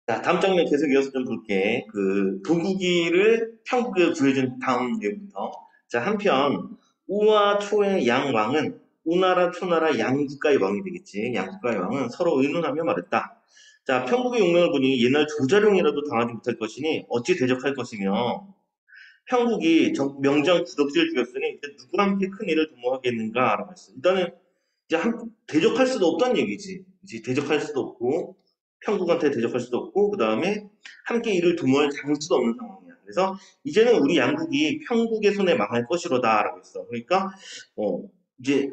자, 다음 장면 계속 이어서 좀 볼게. 그 도국이를 평국에 구해준 다음 내용부터. 자, 한편 우와 초의 양왕은 우나라 초나라 양국가의 왕이 되겠지. 양국가의 왕은 서로 의논하며 말했다. 자, 평국의 용맹을 보니 옛날 조자룡이라도 당하지 못할 것이니 어찌 대적할 것이며 평국이 명장 구덕지를 죽였으니 이제 누구와 함께 큰 일을 도모하겠는가라고 했어. 일단은 이제 대적할 수도 없다는 얘기지. 이제 대적할 수도 없고 평국한테 대적할 수도 없고 그 다음에 함께 이를 도모할 장수도 없는 상황이야. 그래서 이제는 우리 양국이 평국의 손에 망할 것이로다라고 했어. 그러니까 이제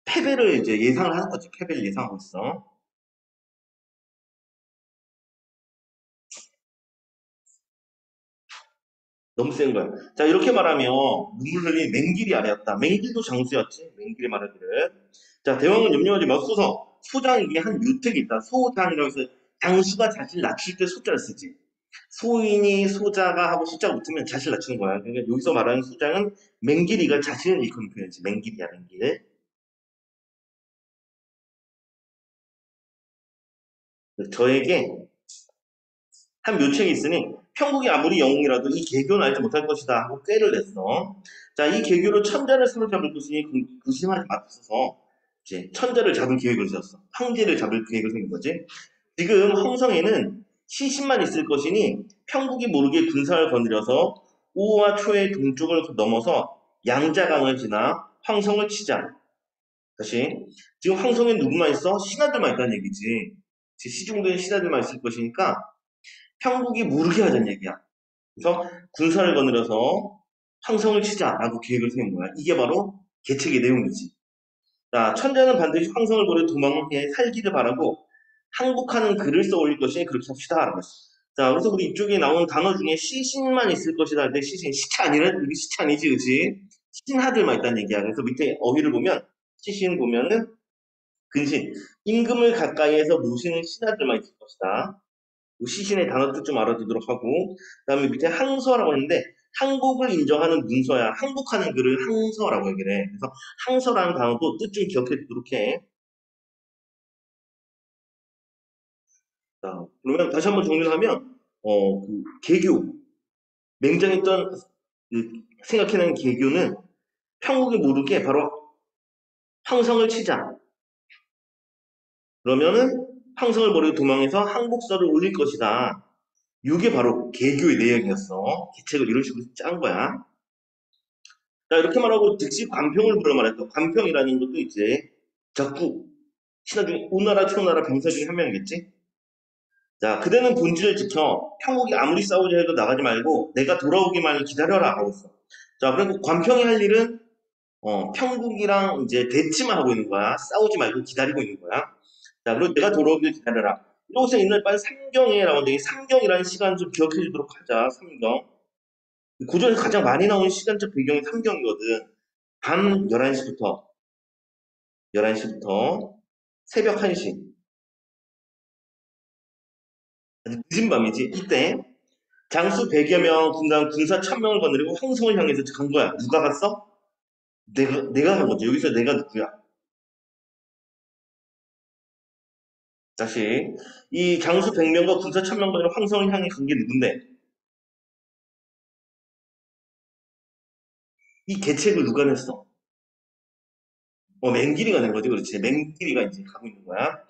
패배를 이제 예상을 하는 거지. 패배를 예상하고 있어. 너무 센 거야. 자, 이렇게 말하며 눈물 흘린 맹길이 아래였다. 맹길도 장수였지. 맹길이 말하기를. 자, 대왕은 염려하지 마. 소장에게 한 유택이 있다. 소장이라고 해서 장수가 자신을 낮출 때 소자를 쓰지. 소인이 소자가 하고 숫자가 붙으면 자신을 낮추는 거야. 그러니까 여기서 말하는 소장은 맹길이가 자신을 일컫는 표현이지. 맹길이야, 맹길. 저에게 한 묘책이 있으니 평국이 아무리 영웅이라도 이 계교는 알지 못할 것이다 하고 꾀를 냈어. 자, 이 계교로 천자를 사로잡을 것이니 구심하지 마소서. 이제 천자를 잡을 계획을 세웠어. 황제를 잡을 계획을 세운 거지. 지금 홍성에는 시신만 있을 것이니 평국이 모르게 군사를 거느려서 우와 초의 동쪽을 넘어서 양자강을 지나 황성을 치자. 다시 지금 황성에 누구만 있어? 신하들만 있다는 얘기지. 시중된 신하들만 있을 것이니까 평국이 모르게 하자는 얘기야. 그래서 군사를 거느려서 황성을 치자라고 계획을 세운 거야. 이게 바로 계책의 내용이지. 자, 천자는 반드시 황성을 버려 도망해 살기를 바라고 항복하는 글을 써 올릴 것이니 그렇게 합시다. 라고 했어. 자, 그래서 우리 이쪽에 나온 단어 중에 시신만 있을 것이다. 근데 시신, 시체 아니란, 여기 시체 아니지, 그치? 신하들만 있다는 얘기야. 그래서 밑에 어휘를 보면, 시신 보면은, 근신, 임금을 가까이에서 모시는 신하들만 있을 것이다. 시신의 단어 뜻 좀 알아두도록 하고, 그 다음에 밑에 항서라고 했는데, 항복을 인정하는 문서야. 항복하는 글을 항서라고 얘기를 해. 그래서 항서라는 단어도 뜻 좀 기억해 두도록 해. 자, 그러면 다시 한번 정리를 하면, 개교, 맹장했던 생각해낸 개교는 평국이 모르게 바로 황성을 치자. 그러면은 황성을 버리고 도망해서 항복서를 올릴 것이다. 이게 바로 개교의 내용이었어. 계책을 이런 식으로 짠 거야. 자, 이렇게 말하고 즉시 관평을 불러 말했다. 관평이라는 것도 이제 적국, 신하 중에 오나라, 초나라 병사 중에 한 명이겠지? 자, 그대는 본질을 지켜 평국이 아무리 싸우자 해도 나가지 말고 내가 돌아오기만을 기다려라 하고 있어. 자, 그리고 관평이 할 일은 평국이랑 이제 대치만 하고 있는 거야. 싸우지 말고 기다리고 있는 거야. 자, 그리고 내가 돌아오길 기다려라. 이러고서 있는 빨리 삼경에 나오는데 이 삼경이라는 시간 좀 기억해 주도록 하자. 삼경. 고전에서 가장 많이 나오는 시간적 배경이 삼경이거든. 밤 11시부터 새벽 1시. 아주 늦은 밤이지. 이때 장수 100여 명 군단 군사 1000명을 거느리고 황성을 향해서 간 거야. 누가 갔어? 내가 간 거지. 여기서 내가 누구야? 다시 이 장수 100명과 군사 1000명 거느리고 황성을 향해 간 게 누군데? 이 계책을 누가 냈어? 맹길이가 낸 거지. 그렇지. 맹길이가 이제 가고 있는 거야.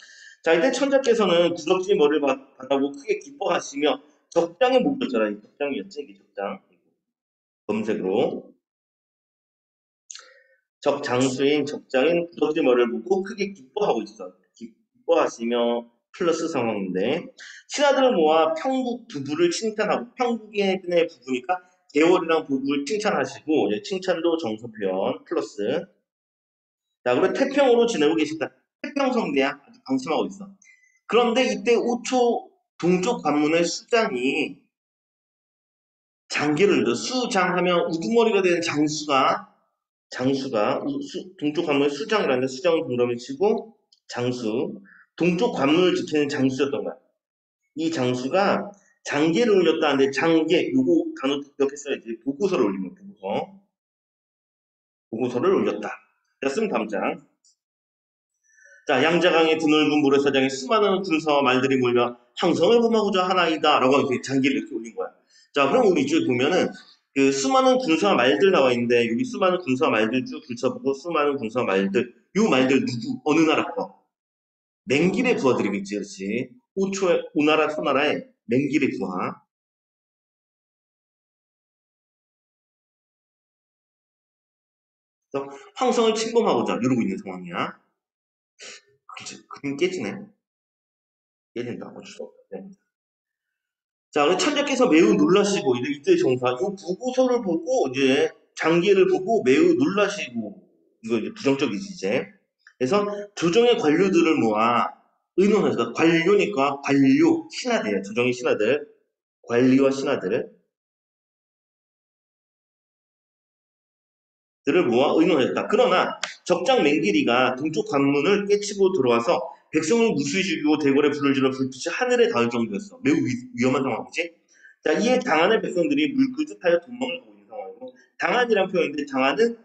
자, 이때 천자께서는 구덕지 머리를 받아고 크게 기뻐하시며 적장의 목표잖아. 이 적장이었지. 이게 적장. 검색으로. 적장수인 적장인 구덕지 머리를 보고 크게 기뻐하고 있어. 기뻐하시며 플러스 상황인데 신하들을 모아 평국 부부를 칭찬하고 평국의 부부니까 개월이랑 부부를 칭찬하시고 칭찬도 정서 표현 플러스 자, 그리고 태평으로 지내고 계시다. 태평성대야. 아주 방심하고 있어. 그런데 이때 5초 동쪽 관문의 수장이 장기를 넣어. 수장하면 우두머리가 되는 장수가 동쪽 관문의 수장이라는데 수장을 동그라미 치고 장수. 동쪽 관문을 지키는 장수였던 거야. 이 장수가 장계를 올렸다는데 장계 요거 단어 기억했어야지. 보고서를 올린 거야. 보고서를 올렸다. 자, 쓰면 다음 장. 자, 양자강의 드넓은 모래사장에 수많은 군사와 말들이 몰려 황성을 범하고자 하나이다 라고 이렇게 장기를 이렇게 올린 거야. 자, 그럼 우리 이쪽에 보면은 그 수많은 군사와 말들 나와 있는데 여기 수많은 군사와 말들 쭉 들춰보고 수많은 군사와 말들 요 말들 누구 어느 나라 거? 맹길의 부하들이겠지, 그렇지? 오초에 오나라 소나라의 맹길의 부하. 그래서 황성을 침범하고자 이러고 있는 상황이야. 그치? 그럼 깨지네. 깨진다. 어쩔 수 없다. 네. 자, 그래서 천자께서 매우 놀라시고 이때 정사 이 보고서를 보고 이제 장기를 보고 매우 놀라시고 이거 이제 부정적이지 이제. 그래서 조정의 관료들을 모아 의논해서 관료니까 관료 신하들 조정의 신하들 관리와 신하들을 모아 의논했다. 그러나 적장 맹기리가 동쪽 관문을 깨치고 들어와서 백성을 무수시키고 대궐에 불을 질러 불빛이 하늘에 닿을 정도였어. 매우 위험한 상황이지. 자, 이에 당한의 백성들이 물끄듯하여 도망을 가고 있는 상황이고 당한이란 표현인데 당한은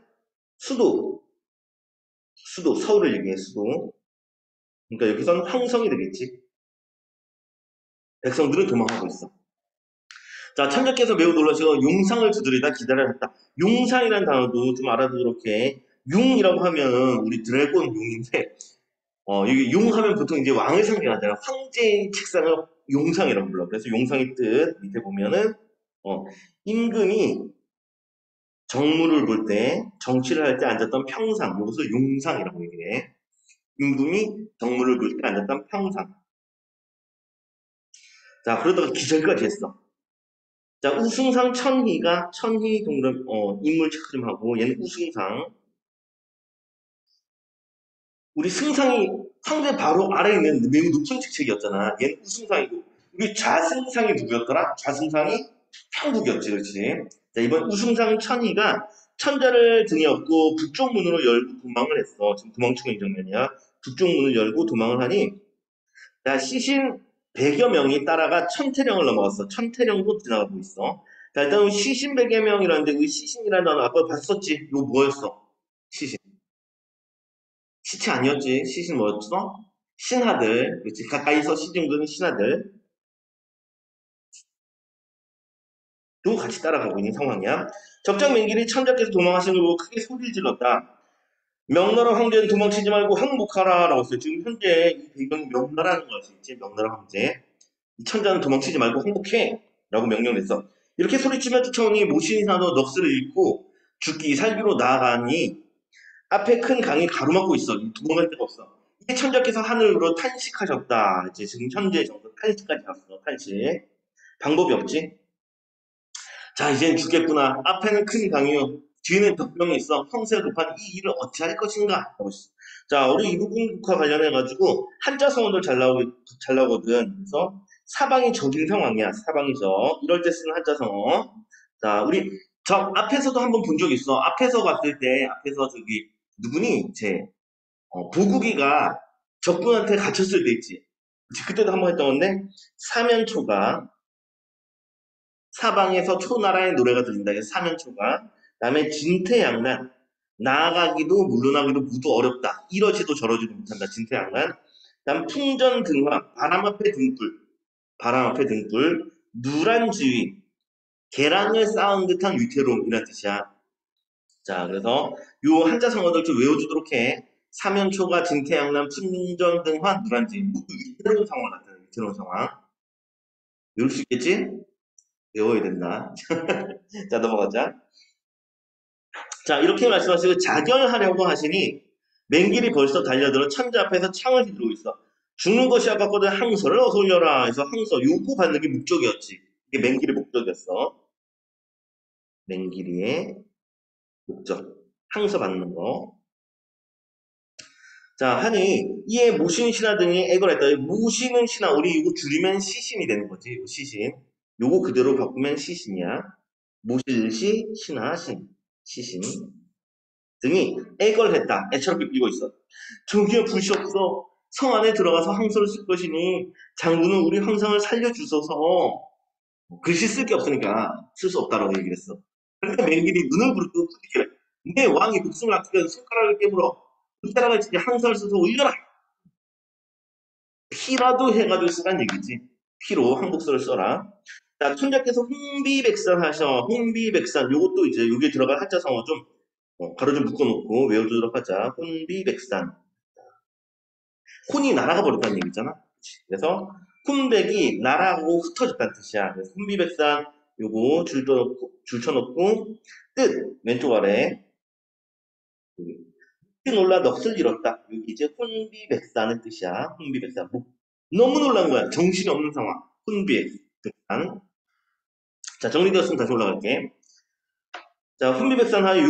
수도, 서울을 얘기해 수도. 그러니까 여기서는 황성이 되겠지. 백성들은 도망하고 있어. 자, 천자께서 매우 놀라시고 용상을 두드리다 기다렸다. 용상이라는 단어도 좀 알아두도록 해. 용이라고 하면 우리 드래곤 용인데 이게 용하면 보통 이제 왕을 상징하잖아. 황제의 책상을 용상이라고 불러. 그래서 용상의 뜻 밑에 보면은 어, 임금이 정무를 볼 때, 정치를 할 때 앉았던 평상, 이것을 용상이라고 얘기해. 임금이 정무를 볼 때 앉았던 평상. 자, 그러다가 기절까지 했어. 자, 우승상 천희가 천희 동그라 인물 체크좀하고 얘는 우승상. 우리 승상이 상대 바로 아래에 있는 매우 높은 직책이었잖아. 얘는 우승상이고. 우리 좌승상이 누구였더라? 좌승상이 평국이었지, 그렇지? 자, 이번 우승상 천희가 천자를 등에 업고 북쪽 문으로 열고 도망을 했어. 지금 도망치고 있는 장면이야. 북쪽 문을 열고 도망을 하니, 자, 시신 100여 명이 따라가 천태령을 넘어갔어. 천태령도 지나가고 있어. 자, 일단 시신 100여 명이라는데, 이 시신이라는 단어 아까 봤었지? 이거 뭐였어? 시신. 시체 아니었지. 시신 뭐였어? 신하들. 그렇지. 가까이서 시중 그는 신하들. 도 같이 따라가고 있는 상황이야. 적장맹길이 천자께서 도망하시는 걸 보고 크게 소리를 질렀다. 명나라 황제는 도망치지 말고 항복하라 라고 했어요. 지금 현재 이 배경이 명나라는 거 아시겠지? 명나라 황제. 이 천자는 도망치지 말고 항복해 라고 명령했어. 이렇게 소리치며 쫓아오니 모신사도 넋을 잃고 죽기 살기로 나아가니 앞에 큰 강이 가로막고 있어. 도망갈 데가 없어. 이게 천자께서 하늘으로 탄식하셨다. 이제 지금 현재 정도 탄식까지 갔어. 탄식. 방법이 없지. 자, 이젠 죽겠구나. 앞에는 큰 강이요. 뒤에는 덕병이 있어. 형세가 급한 이 일을 어찌 할 것인가? 하고 있어. 자, 우리 이 부분과 관련해가지고 한자 성어도 잘 나오거든. 그래서 사방이 적인 상황이야. 사방이 적. 이럴 때 쓰는 한자 성어. 자, 우리 적 앞에서도 한번 본 적 있어. 앞에서 봤을 때, 앞에서 저기, 누구니? 보국이가 적군한테 갇혔을 때 있지. 그때도 한번 했던 건데, 사면초가 사방에서 초나라의 노래가 들린다. 그래서 사면초가. 그다음에 진퇴양난. 나아가기도 물러나기도 모두 어렵다. 이러지도 저러지도 못한다. 진퇴양난. 그다음 풍전등화. 바람 앞에 등불. 바람 앞에 등불. 누란지위. 계란을 쌓은 듯한 위태로움이란 뜻이야. 자, 그래서 요 한자 성어들 좀 외워주도록 해. 사면초가 진퇴양난 풍전등화 누란지위. 모두 위태로운 상황을 나타내. 위태로운 상황. 외울 수 있겠지? 외워야 된다. 자, 넘어가자. 자, 이렇게 말씀하시고 자결하려고 하시니 맹길이 벌써 달려들어 천자 앞에서 창을 휘두르고 있어. 죽는 것이 아깝거든 항서를 어서 올려라. 해서 항서 요구 받는 게 목적이었지. 이게 맹길의 목적이었어. 맹길이의 목적. 항서 받는 거. 자, 하니 이에 모신 신하 등이 애걸했다. 모시는 신하 우리 이거 줄이면 시신이 되는 거지. 이거 시신. 요거 그대로 바꾸면 시신이야. 모실시 신하 신 시신. 등이 애걸했다. 애처롭게 빌고 있어. 저기요 불시없어. 성 안에 들어가서 항소를 쓸 것이니 장군은 우리 황상을 살려주소서. 글씨 쓸 게 없으니까 쓸 수 없다라고 얘기를 했어. 그러니까 맹길이 눈을 부르고 부디게 내 왕이 목숨을 아끼면 손가락을 깨물어. 이따라가 진짜 항상을 써서 올려라. 피라도 해가지고 쓰란 얘기지. 피로 한국서를 써라. 자, 천자께서 홍비백산 하셔. 홍비백산. 요것도 이제 여기에 들어갈 한자성어 좀 바로 좀 묶어놓고 외워두도록 하자. 혼비백산. 혼이 날아가 버렸다는 얘기잖아. 그래서 훈백이 날아가고 흩어졌다는 뜻이야. 그래서 혼비백산 요거 줄 쳐놓고 뜻 왼쪽 아래 그 놀라 넋을 잃었다. 여기 이제 혼비백산의 뜻이야. 혼비백산. 뭐, 너무 놀란 거야. 정신이 없는 상황. 혼비백산. 자, 정리되었으면 다시 올라갈게. 자, 혼비백산하에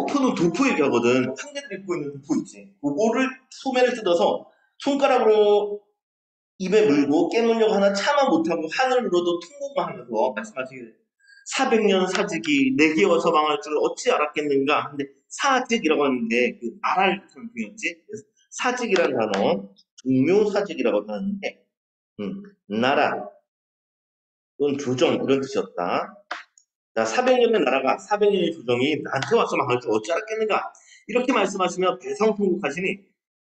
표는 도포 얘기하거든. 황제들이 입고 있는 도포 있지. 그거를 소매를 뜯어서 손가락으로 입에 물고 깨물려고 하나 참아 못하고 하늘로도 통곡만 하면서 말씀하시길 400년 사직이 내게 어서 망할 줄 어찌 알았겠는가. 근데 사직이라고 하는데 그 말할 상징이었지. 그래서 사직이라는 단어 종묘사직이라고 하는데 나라 또는 조정 이런 뜻이었다. 자, 400년의 나라가 400년의 조정이 나한테 와서 망할 줄 어찌 알았겠는가. 이렇게 말씀하시며 배성통곡하시니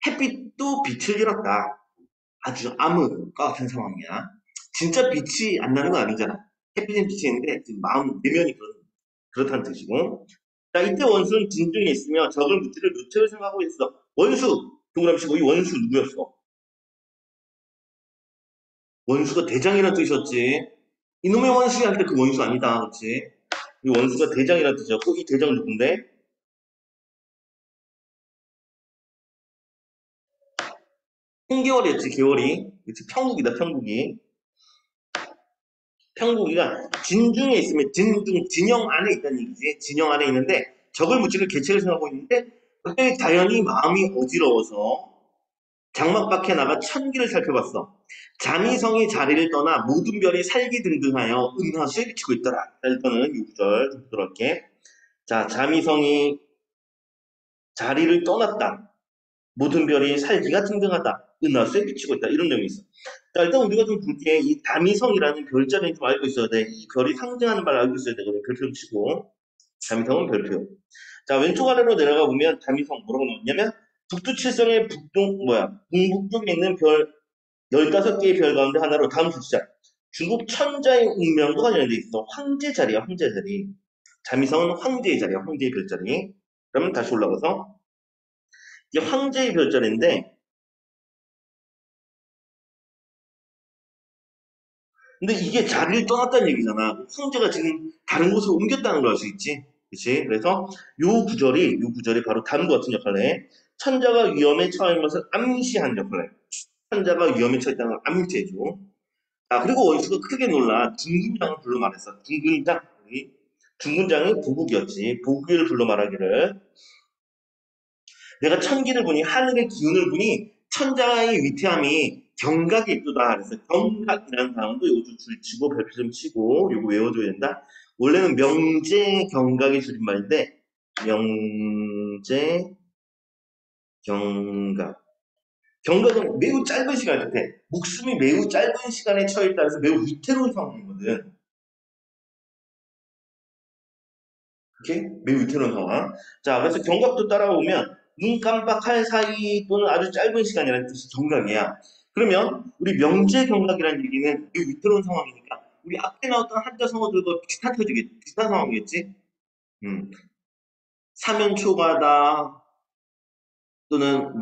햇빛도 빛을 잃었다. 아주 암흑과 같은 상황이야. 진짜 빛이 안 나는 건 아니잖아. 햇빛은 빛이 있는데 지금 마음 내면이 그렇다는 뜻이고. 자, 이때 원수는 진중에 있으며 적을 묻지를 루체를 생각하고 있어. 원수 동그라미 치고 이 원수 누구였어? 원수가 대장이라는 뜻이었지. 이놈의 원수야 할 때 그 원수 아니다, 그렇지? 이 원수가 대장이라는 뜻이었고 이 대장 누군데? 홍계월이었지, 계월이. 그치, 평국이다, 평국이. 평국이가 진중에 있으면 진영 안에 있다는 얘기지. 진영 안에 있는데 적을 묻지를 계책을 생각하고 있는데 갑자기 자연히 마음이 어지러워서 장막 밖에 나가 천기를 살펴봤어. 자미성이 자리를 떠나 모든 별이 살기등등하여 은하수에 비치고 있더라. 일단은 6절 좀 보도록 할게. 자, 자미성이 자리를 떠났다. 모든 별이 살기가 등등하다. 은하수에 비치고 있다. 이런 내용이 있어. 자, 일단 우리가 좀 볼게. 이 다미성이라는 별자리는 좀 알고 있어야 돼. 이 별이 상징하는 바를 알고 있어야 되거든. 별표 치고. 다미성은 별표. 자, 왼쪽 아래로 내려가 보면 다미성 뭐라고 나왔냐면 북두칠성의 북북쪽에 있는 별 15개의 별 가운데 하나로 다음 숫자. 중국 천자의 운명도 관련돼 있어. 황제 자리야, 황제 자리. 다미성은 황제의 자리야, 황제의 별자리. 그러면 다시 올라가서 이게 황제의 별자리인데 근데 이게 자리를 떠났다는 얘기잖아. 황제가 지금 다른 곳으로 옮겼다는 걸 알 수 있지. 그치? 그래서 요 구절이 바로 다음과 같은 역할을 해. 천자가 위험에 처한 것을 암시한 역할을 해. 천자가 위험에 처했다는 걸 암시해줘. 아, 그리고 원수가 크게 놀라 중군장을 불러 말했어. 중군장. 중군장이 보국이었지. 보국을 불러 말하기를 내가 천기를 보니 하늘의 기운을 보니 천자의 위태함이 경각이 있도다. 그래서 경각이라는 단어도 요거 줄치고 별표 좀 치고 요거 외워줘야 된다. 원래는 명제 경각의 줄임말인데 명제 경각. 경각은 매우 짧은 시간일 때 목숨이 매우 짧은 시간에 처했다 해서 매우 위태로운 상황이거든. 이렇게 매우 위태로운 상황. 자, 그래서 경각도 따라오면 눈 깜빡할 사이 또는 아주 짧은 시간이라는 뜻이 경각이야. 그러면 우리 명제 경각이라는 얘기는 매우 위태로운 상황이니까 우리 앞에 나왔던 한자 성어들도 비슷한 상황이겠지? 음, 사면초가다 또는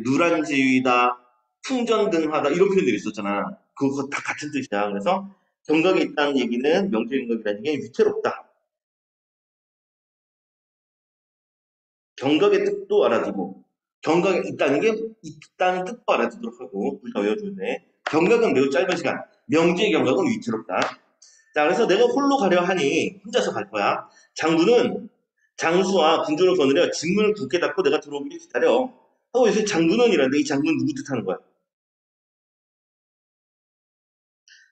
누란지위다 풍전등하다 이런 표현들이 있었잖아. 그거 다 같은 뜻이야. 그래서 경각이 있다는 얘기는 명제 경각이라는 게 위태롭다. 경각의 뜻도 알아두고 경각에 있다는 뜻도 알아두도록 하고 둘 다 외워줘야 돼. 경각은 매우 짧은 시간, 명제의 경각은 위태롭다. 자, 그래서 내가 홀로 가려 하니 혼자서 갈 거야. 장군은 장수와 군주를 거느려 진문을 굳게 닫고 내가 들어오기를 기다려. 하고 요새 장군은이라는데 이 장군 누구 뜻하는 거야?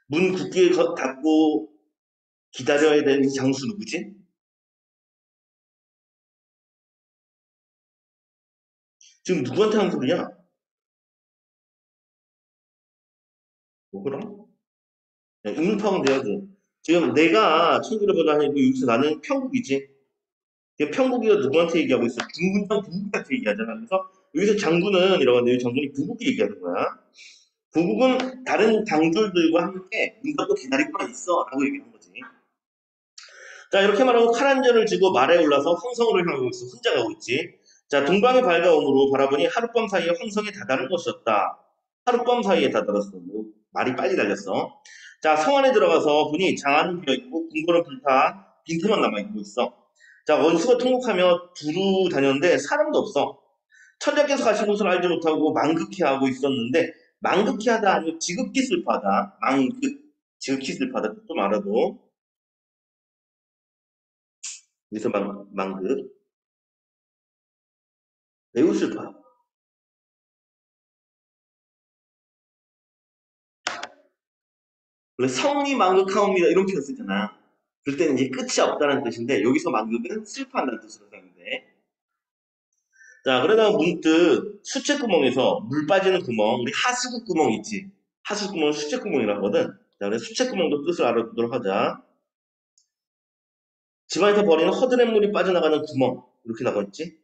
문 굳게 닫고 기다려야 되는 이 장수 누구지? 지금 누구한테 하는 소리냐? 뭐 그럼? 인물 파악은 돼야지. 지금 내가 친구를 보다 하니까 여기서 나는 평국이지. 평국이가 누구한테 얘기하고 있어? 중군장 부국한테 얘기하잖아. 그래서 여기서 장군은 이라고 하는데 장군이 부국이 얘기하는 거야. 부국은 다른 장졸들과 함께 네가 또 기다리고만 있어 라고 얘기한 거지. 자, 이렇게 말하고 칼 한 잔을 쥐고 말에 올라서 황성으로 향하고 있어. 혼자 가고 있지. 자, 동방이 밝아오므로 바라보니 하룻밤 사이에 황성에 다다른 것이었다. 하룻밤 사이에 다다랐어. 뭐, 말이 빨리 달렸어. 자, 성 안에 들어가서 보니 장안은 비어있고 궁궐은 불타 빈틈만 남아있고 있어. 자, 원수가 통곡하며 두루 다녔는데 사람도 없어. 천자께서 가신 곳을 알지 못하고 망극해하고 있었는데 망극해하다 아니고 지극히 슬퍼하다. 망극, 지극히 슬퍼하다. 또 말아도 여기서 망극, 매우 슬퍼. 원래 성이 망극하옵니다 이런 표현 쓰잖아. 그럴 때는 이제 끝이 없다는 뜻인데 여기서 망극은 슬퍼한다는 뜻으로 사용돼. 자, 그러다가 문득 수채구멍에서 물 빠지는 구멍, 우리 하수구 구멍 있지. 하수구 구멍을 수채구멍이라고 하거든. 자, 그래서 수채구멍도 뜻을 알아두도록 하자. 집안에서 버리는 허드렛 물이 빠져나가는 구멍 이렇게 나와 있지.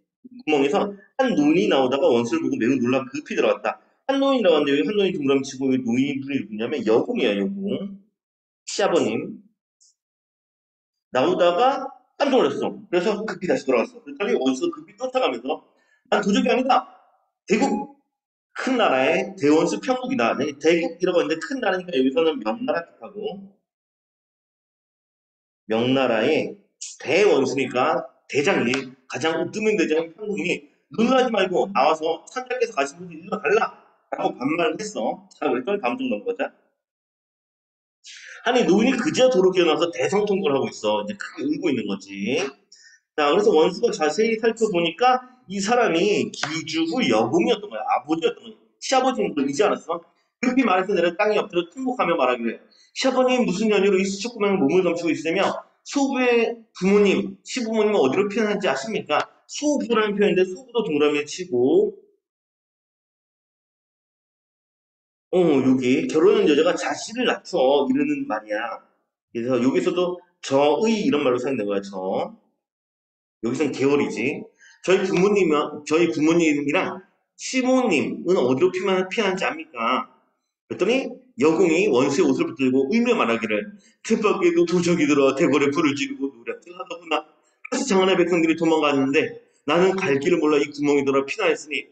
구멍에서 한 노인이 나오다가 원수를 보고 매우 놀라 급히 들어갔다. 한 노인이라고 하는데 여기 한 노인이 동그라미치고 여기 노인이 누구냐면 여공이야 여공. 시아버님. 나오다가 깜짝 놀랐어. 그래서 급히 다시 돌아갔어. 그랬더니 원수가 급히 쫓아가면서 난 도적이 아니다. 대국 큰 나라의 대원수 평국이다. 대국이라고 하는데 큰 나라니까 여기서는 명나라 뜻하고 명나라의 대원수니까 대장이 가장 우뜨면 대장인 평국이 놀라지 말고 나와서 천자께서 가신 곳을 일러 달라 라고 반말을 했어. 자, 그랬더니 다음 중 넘어가자. 아니 노인이 그저 도로 기어나서 대성통곡을 하고 있어. 이제 크게 울고 있는 거지. 자, 그래서 원수가 자세히 살펴보니까 이 사람이 기주후 여공이었던 거야. 아버지였던 거야. 시아버지인 걸 잊지 않았어? 급히 말해서 내려 땅에 엎드려 통곡하며 말하기를 시아버님 무슨 연유로 이 수축구멍에 몸을 감추고 있으며 소부의 부모님, 시부모님은 어디로 표현하는지 아십니까? 소부라는 표현인데 소부도 동그라미에 치고 여기 결혼한 여자가 자신을 낮춰 이러는 말이야. 그래서 여기서도 저의 이런 말로 사용된 거야. 저. 여기서는 계월이지. 저희 부모님이랑 시모님은 어디로 피하는지 압니까? 그랬더니 여공이 원수의 옷을 붙들고 울며 말하기를 뜻밖에도 도적이 들어 대궐에 불을 지르고 노략질 하더구나. 그래서 장안의 백성들이 도망갔는데 나는 갈 길을 몰라 이 구멍이 돌아 피나했으니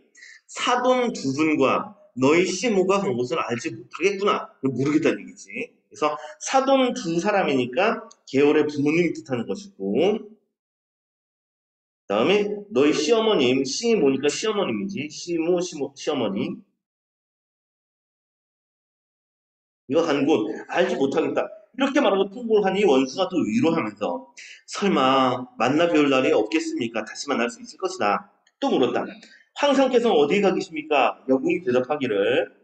사돈 두 분과 너희 시모가 간 곳을 알지 못하겠구나. 모르겠다는 얘기지. 그래서 사돈 두 사람이니까 계월의 부모님이 뜻하는 것이고 다음에 너희 시어머님, 시 모니까 시어머님이지. 시모, 시어머니. 이거 간 곳 알지 못하겠다. 이렇게 말하고 통보를 하니 원수가 또 위로하면서 설마 만나 뵐 날이 없겠습니까? 다시 만날 수 있을 것이다. 또 물었다. 황상께서는 어디에 가 계십니까? 여공이 대답하기를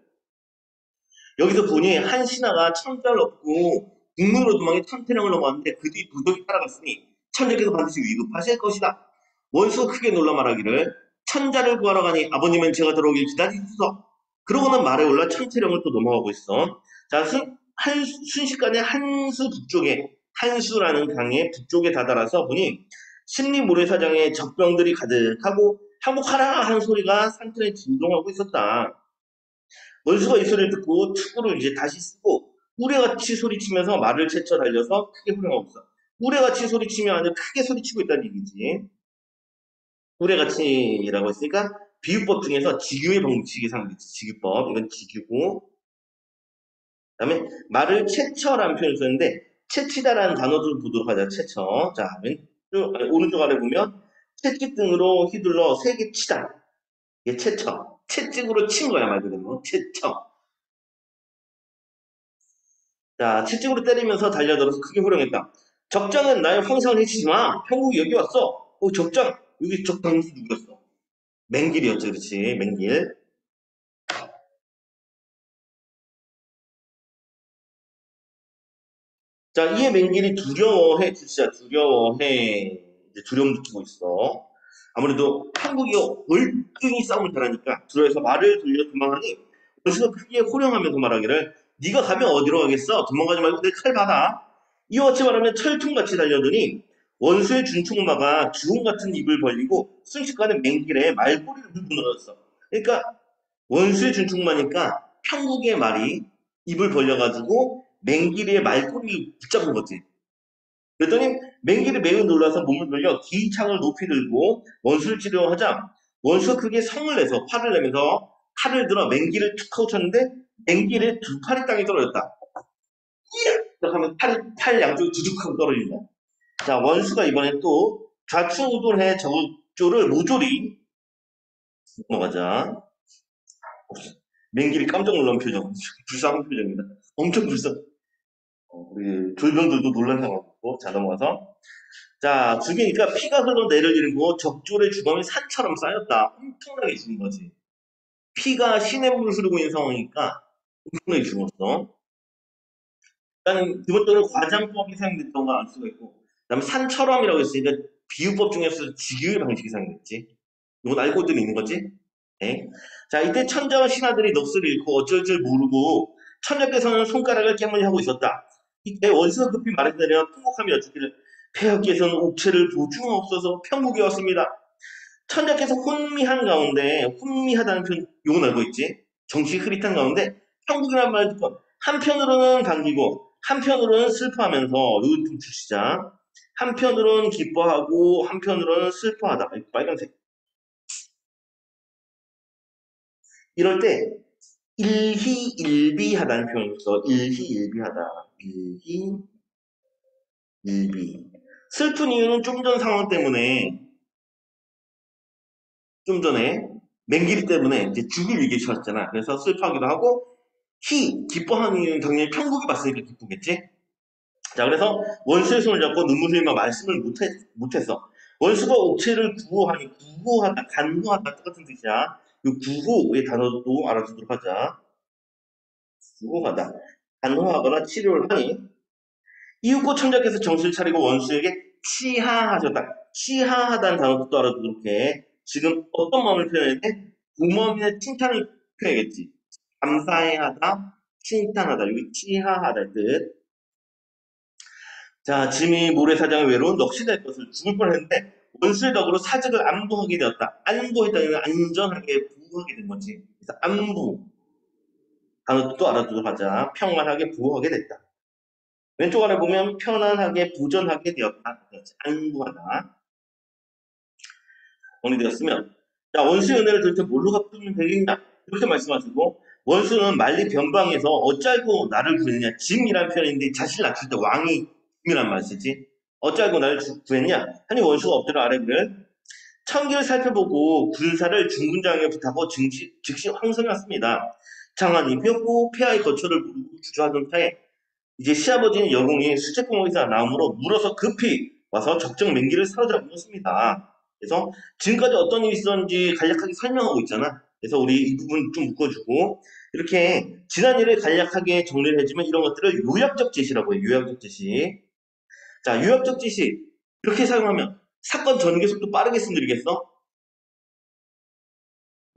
여기서 보니 한 신하가 천자를 얻고 국문으로 도망해 천태령을 넘어왔는데 그 뒤 도적이 따라갔으니 천자께서 반드시 위급하실 것이다. 원수가 크게 놀라 말하기를 천자를 구하러 가니 아버님은 제가 들어오길 기다리소서. 그러고는 말에 올라 천태령을 또 넘어가고 있어. 자, 순식간에 한수 북쪽에 한수라는 강의 북쪽에 다다라서 보니 심리 모래사장에 적병들이 가득하고 항복하라 하는 소리가 산천에 진동하고 있었다. 원수가 이 소리를 듣고 축구를 이제 다시 쓰고 우레같이 소리치면서 말을 채쳐 달려서 크게 후렴하고 있어. 우레같이 소리치면 아주 크게 소리치고 있다는 얘기지. 우레같이라고 했으니까 비유법 중에서 직유의 방식이 상대지. 직유법. 이건 직유고. 그다음에 말을 채쳐라는 표현을 썼는데 채치다라는 단어도 보도록 하자. 채쳐. 자, 오른쪽 아래 보면 채찍등으로 휘둘러 세게 치다. 이게 채쳐. 채찍으로 친 거야 말 그대로. 채쳐. 자, 채찍으로 때리면서 달려들어서 크게 호령했다. 적장은 나의 황상을 해치지 마. 형국이 여기 왔어. 적장. 여기 적장이 누구였어? 맹길이었지, 그렇지. 맹길. 자, 이에 맹길이 두려워해, 진짜 두려워해. 이제 두려움 느끼고 있어. 아무래도 한국이 월등히 싸움을 잘하니까 두려워해서 말을 돌려 도망하니 원수가 크게 호령하면서 말하기를 네가 가면 어디로 가겠어? 도망가지 말고 내 칼 받아. 이와 같이 말하면 철통같이 달려드니 원수의 준총마가 주홍 같은 입을 벌리고 순식간에 맹길에 말꼬리를 물고 늘어졌어. 그러니까 원수의 준총마니까 평국의 말이 입을 벌려가지고 맹길이의 말꼬리를 붙잡은 거지. 그랬더니 맹길이 매우 놀라서 몸을 돌려 긴 창을 높이 들고 원수를 치려고 하자 원수가 크게 성을 내서 화를 내면서 칼을 들어 맹길을 툭 하고 쳤는데 맹길의 두 팔이 땅에 떨어졌다. 이야! 하면 팔 양쪽이 두둑하고 떨어진다. 자, 원수가 이번에 또 좌충우돌해 저쪽을 모조리 넘어가자. 맹길이 깜짝 놀란 표정. 불쌍한 표정입니다. 엄청 불쌍. 우리 졸병들도 놀란 상황이고. 자, 넘어가서. 자, 죽이니까 피가 흘러내리고 적졸의 주검이 산처럼 쌓였다. 엄청나게 죽은 거지. 피가 시냇물을 흐르고 있는 상황이니까 엄청나게 죽었어. 일단 기본적으로 과장법이 사용됐던 거 알 수가 있고, 그다음에 산처럼이라고 했으니까 비유법 중에서 직유의 방식이 사용됐지. 이건 알고도 있는 거지. 네. 자, 이때 천자와 신하들이 넋을 잃고 어쩔 줄 모르고 천자께서는 손가락을 깨물려 하고 있었다. 이때 원수가 급히 말해내려 통곡하며 여쭙기를 폐하께서는 옥체를 보충하옵소서 평국이 왔습니다. 천자께서 혼미한 가운데 혼미하다는 용은 알고 있지. 정치 흐릿한 가운데 평국이라는 말을 듣고 한편으로는 반기고 한편으로는 슬퍼하면서 요즘 좀 주시자. 한편으로는 기뻐하고 한편으로는 슬퍼하다. 빨간색. 이럴 때 일희일비하다는 표현이 있어. 일희일비하다. 일희일비. 슬픈 이유는 좀 전 상황 때문에 좀 전에 맹길 때문에 이제 죽을 위기에 처했잖아. 그래서 슬퍼하기도 하고 기뻐하는 이유는 당연히 평국이 봤으니까 기쁘겠지. 자, 그래서 원수의 손을 잡고 눈물을 흘리며 말씀을 못했어. 원수가 옥체를 구호하니 구호하다, 간호하다 똑같은 뜻이야. 이 구호의 단어도 알아두도록 하자. 구호하다, 간호하거나 치료를 하니 이윽고 천자께서 정신을 차리고 원수에게 치하하셨다. 치하하다는 단어도 또 알아두도록 해. 지금 어떤 마음을 표현해야 돼? 고마움이나 칭찬을 표현하겠지. 감사해하다, 칭찬하다. 여기 치하하다 뜻. 자, 짐이 모래사장의 외로운 넋이 될 것을 죽을 뻔했는데 원수의 덕으로 사직을 안보하게 되었다. 안보했다는 안전하게 부하게 된 거지. 그래서 안보. 단어도 또 알아두도록 하자. 평안하게 부하게 됐다. 왼쪽 아래 보면 편안하게 보전하게 되었다. 안부하다. 정리되었으면 자, 원수의 은혜를 들을 때 뭘로 갚으면 되겠냐? 이렇게 말씀하시고 원수는 만리 변방에서 어찌알고 나를 구했냐? 짐이라는 표현인데 자신을 낮출 때 왕이 짐이란 말 쓰지. 어찌알고 나를 구했냐? 하니 원수가 엎드려 아뢰기를 천기를 살펴보고 군사를 중군장에게 부탁하고 즉시 황성에 왔습니다. 장안이 폈고 폐하의 거처를 부르고 주저하던 차에 이제 시아버지는 여공이 수채구멍에서 나오므로 물어서 급히 와서 적정 맹기를 사로잡았습니다. 그래서 지금까지 어떤 일이 있었는지 간략하게 설명하고 있잖아. 그래서 우리 이 부분 좀 묶어주고 이렇게 지난 일을 간략하게 정리를 해주면 이런 것들을 요약적 제시라고 해요. 요약적 제시. 자, 요약적 제시 이렇게 사용하면 사건 전개 속도 빠르게 쓴들이겠어?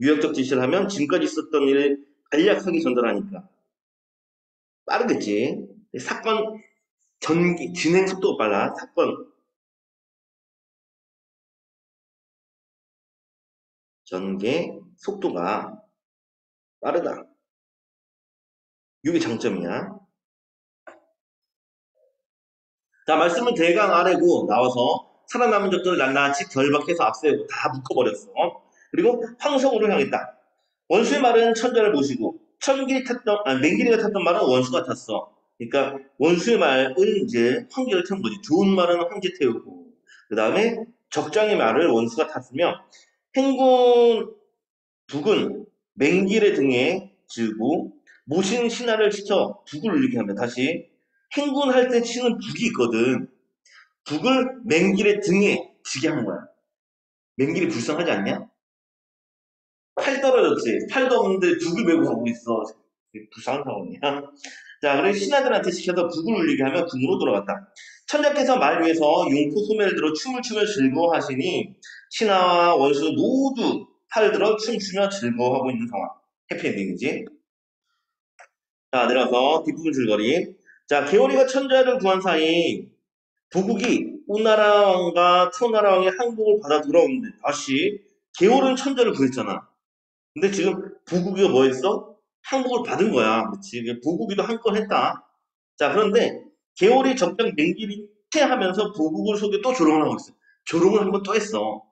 요약적 제시를 하면 지금까지 있었던 일을 간략하게 전달하니까 빠르겠지. 사건 진행 속도가 빨라. 사건 전개 속도가 빠르다. 이게 장점이야. 자, 말씀은 대강 아래고 나와서 살아남은 적들을 낱낱이 결박해서 앞세우고 다 묶어버렸어. 그리고 황성으로 향했다. 원수의 말은 천자를 모시고 맹길이가 탔던 말은 원수가 탔어. 그러니까 원수의 말은 이제 황제를 태운 거지. 좋은 말은 황제 태우고 그 다음에 적장의 말을 원수가 탔으며 행군 북은 맹길의 등에 지고 모신 신하를 시켜 북을 울리게 합니다. 다시 행군할 때 치는 북이 있거든. 북을 맹길의 등에 지게 한 거야. 맹길이 불쌍하지 않냐? 팔 떨어졌지. 팔도 없는데 북을 메고 가고 있어. 불쌍한 상황이야. 자, 그래서 신하들한테 시켜서 북을 울리게 하면 궁으로 돌아갔다. 천자께서 말 위에서 용포 소매를 들어 춤을 추며 즐거워하시니 신하와 원수 모두 팔을 들어 춤추며 즐거워하고 있는 상황. 해피엔딩이지. 자, 내려서 뒷부분 줄거리. 자, 개오리가 천자를 구한 사이 도국이 오나라 왕과 초나라 왕의 항복을 받아 돌아오는데 다시 개오른 천자를 구했잖아. 근데 지금 부국이가 뭐 했어? 항복을 받은 거야. 그치? 보국이도 한 건 했다. 자, 그런데 계월이 적당 맹기를 퇴하면서 보국을 속에 또 조롱을 하고 있어. 조롱을 한 번 또 했어.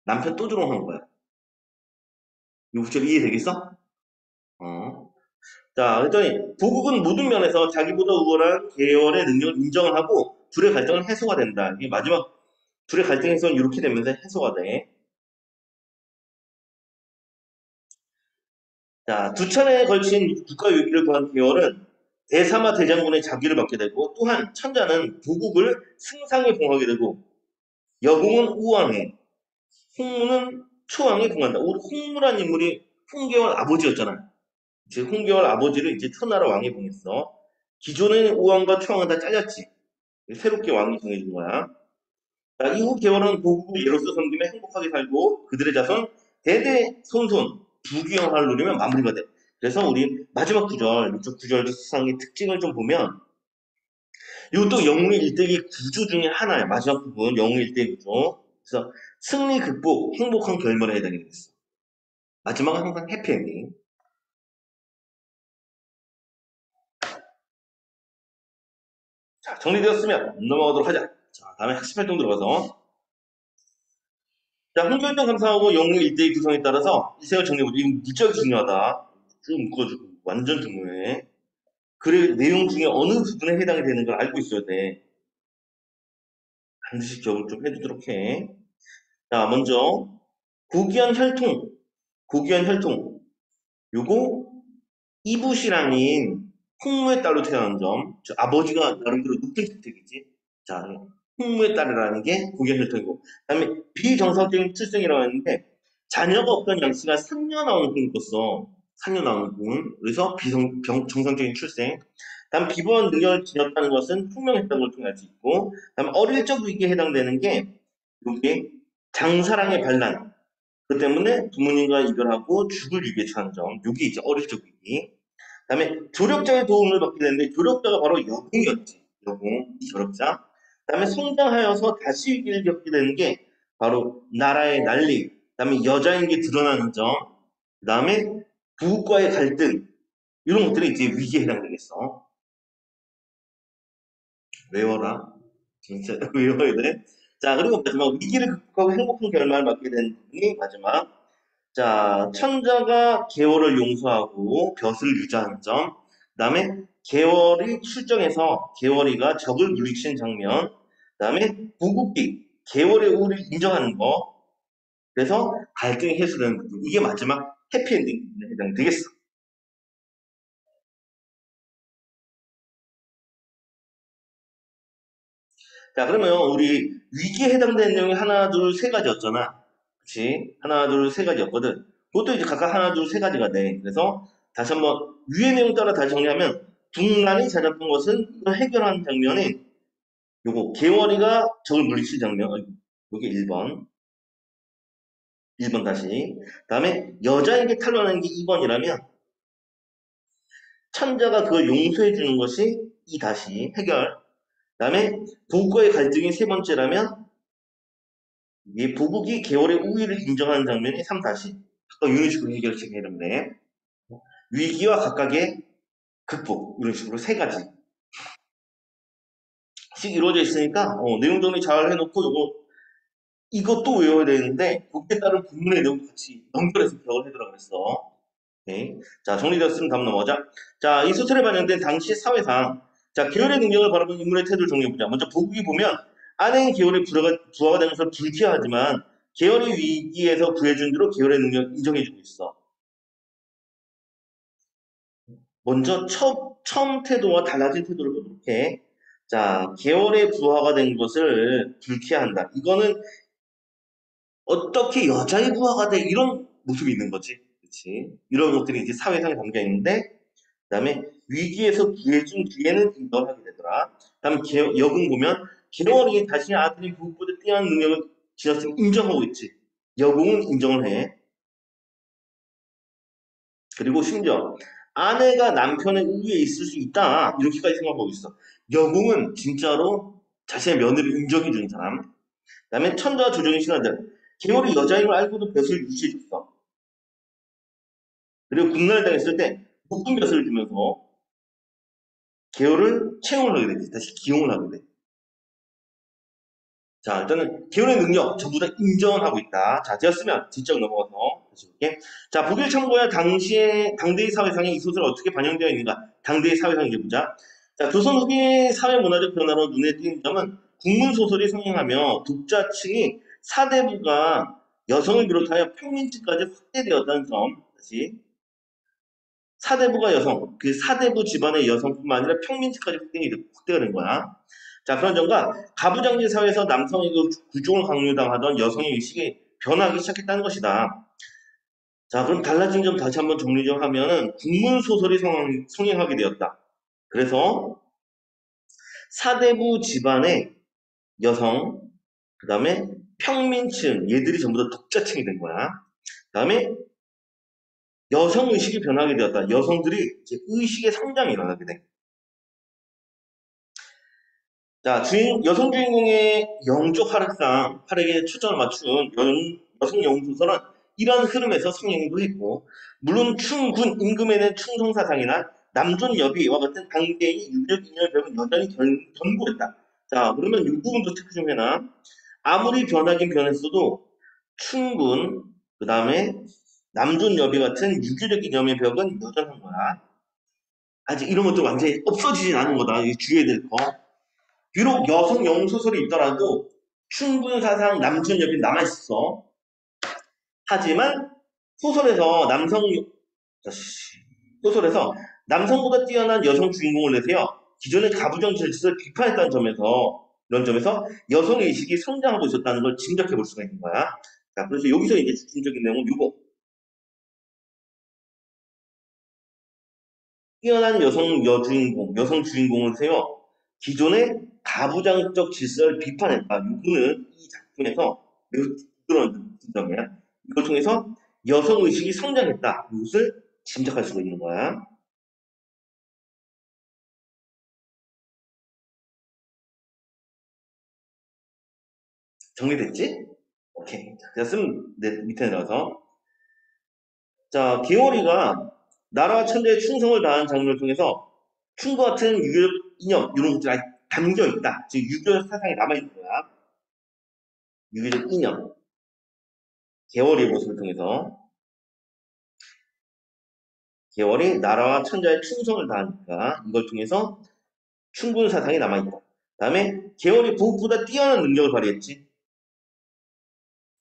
남편 또 조롱한 거야. 이 구절 이해되겠어? 어. 자, 그랬더니 보국은 모든 면에서 자기보다 우월한 계열의 능력을 인정을 하고 둘의 갈등은 해소가 된다. 이게 마지막 둘의 갈등 해소는 이렇게 되면서 해소가 돼. 자, 두 차례에 걸친 국가 위기를 구한 계열은 대사마 대장군의 자기를 받게 되고 또한 천자는 보국을 승상에 봉하게 되고 여공은 우왕에 홍무는 초왕에 봉한다. 우리 홍무란 인물이 홍계월 아버지였잖아. 이제 홍계월 아버지를 이제 초나라 왕에 봉했어. 기존의 우왕과 초왕은 다 잘렸지. 새롭게 왕이 정해진 거야. 자, 이후 개월은 보국을 예로서 섬기며 행복하게 살고 그들의 자손 대대 손손 부귀영화를 누리며 마무리가 돼. 그래서 우리 마지막 구절, 이쪽 구절 수상의 특징을 좀 보면 이것도 영웅의 일대기 구조 중에 하나야. 마지막 부분 영웅의 일대기 구조. 그래서 승리 극복, 행복한 결말에 해당이 됐어. 마지막은 항상 해피엔딩. 자, 정리되었으면 넘어가도록 하자. 자, 다음에 학습 활동 들어가서 자, 홍길동 감사하고 영웅의 일대기 구성에 따라서 이 생을 정리해보자. 이거 무지하게 중요하다. 쭉 묶어주고 완전 중요해. 글의 내용 중에 어느 부분에 해당이 되는 걸 알고 있어야 돼. 반드시 기억을 좀 해두도록 해. 자, 먼저 고귀한 혈통, 고귀한 혈통. 요거 이부신앙인 홍무의 딸로 태어난 점. 저 아버지가 나름대로 높은 주택이지. 자, 홍무의 딸이라는 게 고귀한 혈통이고. 그다음에 비정상적인 출생이라고 했는데 자녀가 없던 양 씨가 3년 나오는 꿈을 꿨어. 3년 나오는 꿈. 그래서 정상적인 출생. 다음 비번 능력을 지녔다는 것은 투명했다는 걸 통해 알 수 있고, 다음 어릴 적 위기에 해당되는 게 이게 장사랑의 반란. 그 때문에 부모님과 이별하고 죽을 위기에 처한 점. 이게 이제 어릴 적 위기. 그다음에 조력자의 도움을 받게 되는데 조력자가 바로 여공이었지. 여공, 이 조력자. 그다음에 성장하여서 다시 위기를 겪게 되는 게 바로 나라의 난리. 그다음에 여자인 게 드러나는 점. 그다음에 부국과의 갈등. 이런 것들이 이제 위기에 해당되겠어. 외워라. 진짜 외워야 돼. 자, 그리고 마지막 위기를 극복하고 행복한 결말을 맞게 된 부분이 마지막. 자, 천자가 계월을 용서하고 벼슬을 유지하는 점. 그다음에 계월이 출정해서 계월이가 적을 물리치는 장면. 그다음에 부국기 계월의 우를 인정하는 거. 그래서 갈등이 해소되는 부분. 이게 마지막 해피엔딩에 해당되겠어. 자, 그러면 우리 위기에 해당되는 내용이 하나, 둘, 세 가지였잖아. 그치? 하나, 둘, 세 가지였거든. 그것도 이제 각각 하나, 둘, 세 가지가 돼. 그래서 다시 한번 위의 내용 따라 다시 정리하면 분란이 잦았던 것은 이걸 해결하는 장면이 요거 개월이가 적을 물리칠 장면. 요게 1번. 1번 다시. 다음에 여자에게 탄로나는 게 2번이라면 천자가 그걸 용서해 주는 것이 2 다시 해결. 그다음에 부부와의 갈등이 세 번째라면 이 부부기 계월의 우위를 인정하는 장면이 3 다시. 아까 이런 식으로 해결책 해결네. 위기와 각각의 극복 이런 식으로 세 가지씩 이루어져 있으니까 내용 정리 잘 해놓고 이것도 외워야 되는데 거기에 따른 본문의 내용 같이 연결해서 기억을 해두라 그랬어. 오케이. 자, 정리되었으면 다음 넘어가자. 자, 이 소설에 반영된 당시 사회상 자, 계열의 능력을 바라보는 인물의 태도를 정리해보자. 먼저 보국이 보면 아내인 계열의 부하가 되는 것을 불쾌하지만 계열의 위기에서 구해준 뒤로 계열의 능력을 인정해주고 있어. 먼저 처음 태도와 달라진 태도를 보도록 해. 자, 계열의 부하가 된 것을 불쾌한다. 이거는 어떻게 여자의 부하가 돼? 이런 모습이 있는 거지. 그치? 이런 것들이 이제 사회상에 담겨 있는데, 그 다음에 위기에서 구해준 뒤에는 인정하게 되더라. 다음 여군 보면 계월이 자신의 아들이 부부보다 뛰어난 능력을 지녔으면 인정하고 있지. 여공은 인정을 해. 그리고 심지어 아내가 남편의 우위에 있을 수 있다. 이렇게까지 생각하고 있어. 여공은 진짜로 자신의 며느리를 인정해주는 사람. 그 다음에 천자와 조정의 신하들. 계월이 여자인 걸 알고도 벼슬을 유지해줬어. 그리고 국난을 당했을 때 높은 벼슬을 주면서 계열을 채용을 하게 되지. 다시 기용을 하게 돼. 자, 일단은 기혼의 능력 전부 다 인정하고 있다. 자, 되었으면 뒷장 넘어가서 다시 볼게. 자, 보기를 참고해 당시에 당대의 사회상에 이 소설 어떻게 반영되어 있는가? 당대의 사회상 이제 보자. 자, 조선 후기의 사회 문화적 변화로 눈에 띄는 점은 국문 소설이 성행하며 독자층이 사대부가 여성을 비롯하여 평민층까지 확대되었다는 점. 다시 사대부가 여성, 그 사대부 집안의 여성뿐만 아니라 평민층까지 확대가 된 거야. 자, 그런 점과 가부장제 사회에서 남성의 그 구종을 강요당하던 여성의 의식이 변하기 시작했다는 것이다. 자, 그럼 달라진 점 다시 한번 정리 좀 하면은 국문 소설이 성행하게 되었다. 그래서 사대부 집안의 여성, 그 다음에 평민층, 얘들이 전부 다 독자층이 된 거야. 그 다음에 여성 의식이 변하게 되었다. 여성들이 이제 의식의 성장이 일어나게 돼. 자, 여성 주인공의 영적 활약에 초점을 맞춘 여성 영웅소설은 이러한 흐름에서 성행도 했고, 물론 충군 임금에는 충성사상이나 남존 여비와 같은 당대의 유교적 인연을 배운 여전히 견고했다. 자, 그러면 이 부분도 체크 좀 해놔. 아무리 변하긴 변했어도 충군, 그 다음에 남존 여비 같은 유교적 이념의 벽은 여전한 거야. 아직 이런 것도 완전히 없어지진 않은 거다. 이게 주의해야 될 거. 비록 여성 영웅소설이 있더라도 충분사상 남존여비 남아있어. 하지만 소설에서 소설에서 남성보다 뛰어난 여성 주인공을 내세요. 기존의 가부장 질서를 비판했다는 점에서 이런 점에서 여성의식이 성장하고 있었다는 걸 짐작해 볼 수가 있는 거야. 자, 그래서 여기서 이제 중심적인 내용은 이거. 뛰어난 여성 주인공을 세워 기존의 가부장적 질서를 비판했다. 이거는 이 작품에서 매우 부드러운 점이야. 이걸 통해서 여성의식이 성장했다. 이것을 짐작할 수가 있는 거야. 정리됐지? 오케이. 자, 됐으면 밑에 내려가서. 자, 기호리가 나라와 천대의 충성을 다한 장면을 통해서 충과 같은 유교적 이념, 이런 것들이 아직 담겨 있다. 즉, 유교 사상이 남아있는 거야. 유교적 이념. 개월의 모습을 통해서 개월이 나라와 천자의 충성을 다하니까 이걸 통해서 충분 사상이 남아있다. 그 다음에 개월이 무엇보다 뛰어난 능력을 발휘했지.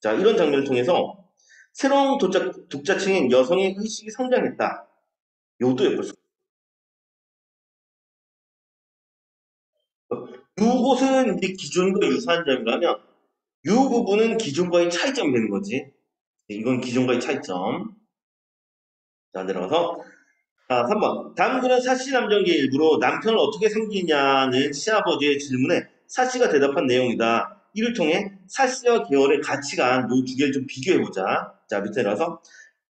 자, 이런 장면을 통해서 새로운 독자층인 여성의 의식이 성장했다. 요것도 예쁠 수 있어. 요것은 이제 기존과 유사한 점이라면 이 부분은 기존과의 차이점이 되는 거지. 이건 기존과의 차이점. 자, 내려가서 자, 3번. 다음 글은 사씨 남정기의 일부로 남편을 어떻게 섬기냐는 시아버지의 질문에 사씨가 대답한 내용이다. 이를 통해 사씨와 계월의 가치관 이 두 개를 좀 비교해보자. 자, 밑에 나서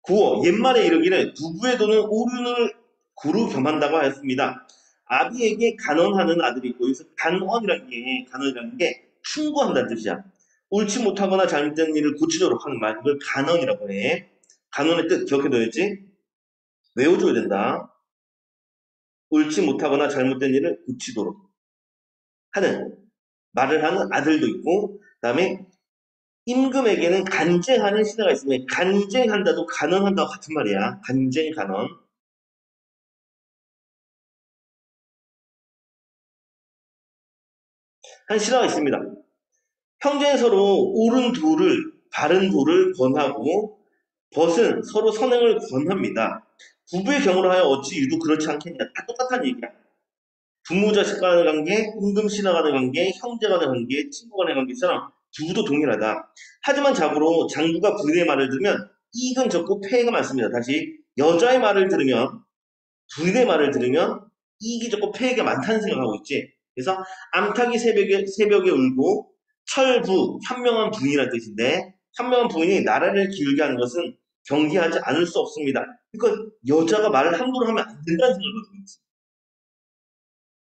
구어 옛말에 이르기를 부부의 돈은 오륜을 구루 겸한다고 하였습니다. 아비에게 간언하는 아들이 있고 여기서 간언이라는 게 충고한다는 뜻이야. 옳지 못하거나 잘못된 일을 고치도록 하는 말, 이걸 간언이라고 해. 간언의 뜻 기억해둬야지. 외워줘야 된다. 옳지 못하거나 잘못된 일을 고치도록 하는 말을 하는 아들도 있고, 그 다음에 임금에게는 간쟁하는 시대가 있으면 간쟁한다도 간언한다고 같은 말이야. 간쟁 간언. 한 시대가 있습니다. 형제는 서로 옳은 도를 바른 도를 권하고 벗은 서로 선행을 권합니다. 부부의 경우로 하여 어찌 유독 그렇지 않겠냐. 다 똑같은 얘기야. 부모 자식 간의 관계, 임금 신하 간의 관계, 형제 간의 관계, 친구 간의 관계처럼 부부도 동일하다. 하지만 자고로 장부가 부인의 말을 들으면 이익은 적고 폐해가 많습니다. 다시 여자의 말을 들으면 부인의 말을 들으면 이익이 적고 폐해가 많다는 생각을 하고 있지. 그래서 암탉이 새벽에 울고 철부, 현명한 부인이라는 뜻인데 현명한 부인이 나라를 기울게 하는 것은 경계하지 않을 수 없습니다. 그러니까 여자가 말을 함부로 하면 안 된다는 생각을 가지고 있지.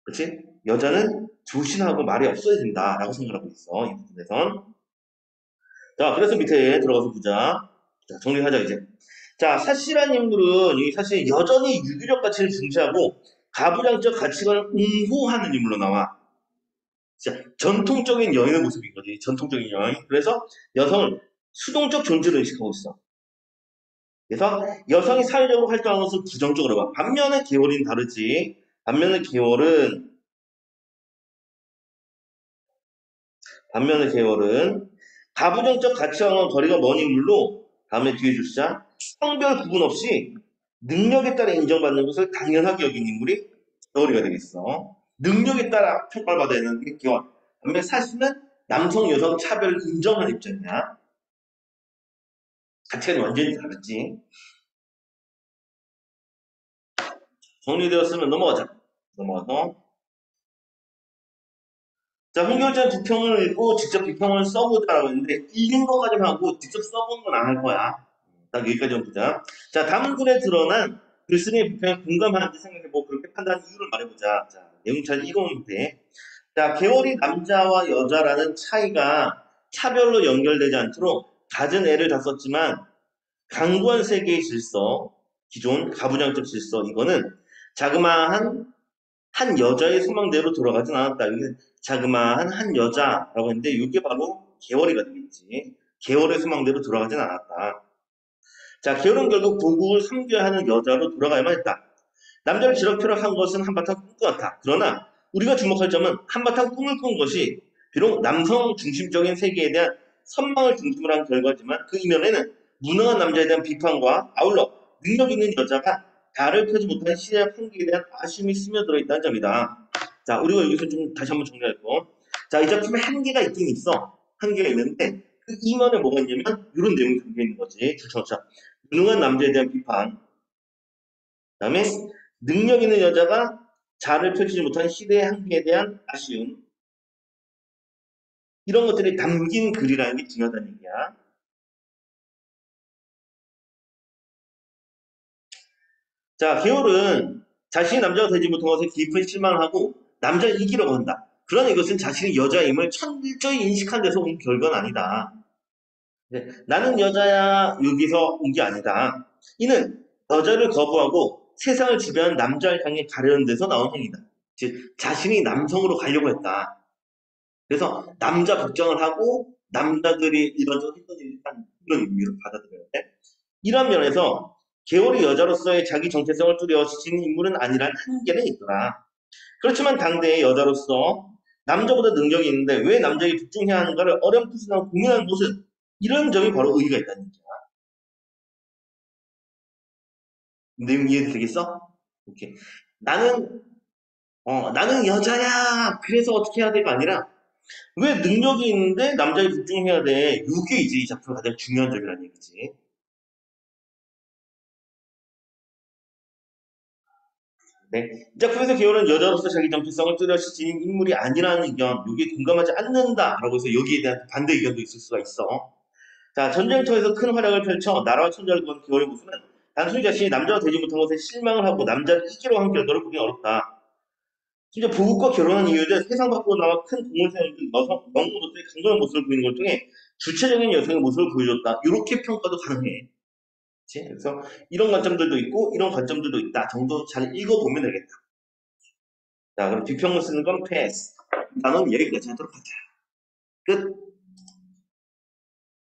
그렇지? 여자는 조신하고 말이 없어야 된다라고 생각하고 있어. 이 부분에선. 자, 그래서 밑에 들어가서 보자. 자, 정리하자 이제. 자, 사실한 인물은 이 사실 여전히 유기적 가치를 중시하고 가부장적 가치관을 옹호하는 인물로 나와. 진짜 전통적인 여인의 모습인 거지. 전통적인 여인. 그래서 여성을 수동적 존재로 인식하고 있어. 그래서 여성이 사회적으로 활동하는 것을 부정적으로 봐. 반면에 계월은 다르지. 반면에 계월은 가부장적 가치와는 거리가 먼 인물로 다음에 뒤에 주시자 성별 구분 없이 능력에 따라 인정받는 것을 당연하게 여긴 인물이 계월이가 되겠어. 능력에 따라 평가를 받아야 되는 게 계월. 반면 사실은 남성 여성 차별을 인정하는 입장이야. 가치관이 완전히 다르지. 정리되었으면 넘어가자. 넘어가서 자, 홍교장 두 평을 읽고 직접 비평을 써보자라고 했는데 읽는 것까지만 하고 직접 써보는 건 안 할 거야. 딱 여기까지만 보자. 자, 다음 글에 드러난 글쓴이의 비평에 공감하는지 생각해보고 그렇게 판단한 이유를 말해보자. 자, 내용 잘 읽어보면 돼. 자, 계월이 남자와 여자라는 차이가 차별로 연결되지 않도록 갖은 애를 다 썼지만 강구한 세계의 질서, 기존 가부장적 질서, 이거는 자그마한 한 여자의 소망대로 돌아가진 않았다. 이게 자그마한 한 여자라고 했는데 이게 바로 계월이가 되겠지. 계월의 소망대로 돌아가진 않았다. 자, 계월은 결국 도국을 섬겨야 하는 여자로 돌아가야만 했다. 남자를 지럭펴락 한 것은 한바탕 꿈 같다. 그러나 우리가 주목할 점은 한바탕 꿈을 꾼 것이 비록 남성 중심적인 세계에 대한 선망을 중심으로 한 결과지만 그 이면에는 무능한 남자에 대한 비판과 아울러 능력 있는 여자가 달을 펴지 못한 시대의 한계에 대한 아쉬움이 스며들어 있다는 점이다. 자, 우리가 여기서 좀 다시 한번 정리할 거. 자, 이 작품에 한계가 있긴 있어. 한계가 있는데 그 이면에 뭐가 있냐면 이런 내용이 담겨 있는 거지. 줄쳐서 무능한 남자에 대한 비판. 그다음에 능력 있는 여자가 자를 펼치지 못한 시대의 한계에 대한 아쉬움. 이런 것들이 담긴 글이라는 게 중요하다는 얘기야. 자, 계월은 자신이 남자가 되지 못한 것에 깊은 실망을 하고 남자를 이기려고 한다. 그러나 이것은 자신이 여자임을 철저히 인식한 데서 온 결과는 아니다. 나는 여자야 여기서 온 게 아니다. 이는 여자를 거부하고 세상을 지배한 남자를 향해 가려는 데서 나온 행위다. 즉 자신이 남성으로 가려고 했다. 그래서 남자 복장을 하고 남자들이 일반적으로 했던 일을 한 그런 의미로 받아들여야 돼. 이런 면에서 계월이 여자로서의 자기 정체성을 뚜렷이지는 인물은 아니란 한계는 있더라. 그렇지만 당대의 여자로서 남자보다 능력이 있는데 왜 남자에게 집중해야 하는가를 어렴풋이나 고민하는 모습, 이런 점이 바로 의의가 있다는 얘기야. 내용 이해되겠어? 오케이. 나는 나는 여자야. 그래서 어떻게 해야 돼가 아니라 왜 능력이 있는데 남자에 집중해야 돼. 이게 이제 이 작품의 가장 중요한 점이라는 얘기지. 네. 이 작품에서 계열은 여자로서 자기 정체성을 뚜렷이 지닌 인물이 아니라는 의견, 여기에 공감하지 않는다라고 해서 여기에 대한 반대 의견도 있을 수가 있어. 자, 전쟁터에서 큰 활약을 펼쳐 나라와 천자를 구한 계열의 모습은 단순히 자신이 남자가 되지 못한 것에 실망을 하고 남자를 이기려 한 결과를 보기 어렵다. 진짜 부부과 결혼한 이후에 세상 밖으로 나와 큰 공을 세우는 영웅으로서의 강건한 모습을 보이는 걸 통해 주체적인 여성의 모습을 보여줬다. 이렇게 평가도 가능해. 그치? 그래서 이런 관점들도 있고 이런 관점들도 있다 정도 잘 읽어보면 되겠다. 자, 그럼 비평을 쓰는 건 패스. 나는 여기까지 하도록 하자. 끝.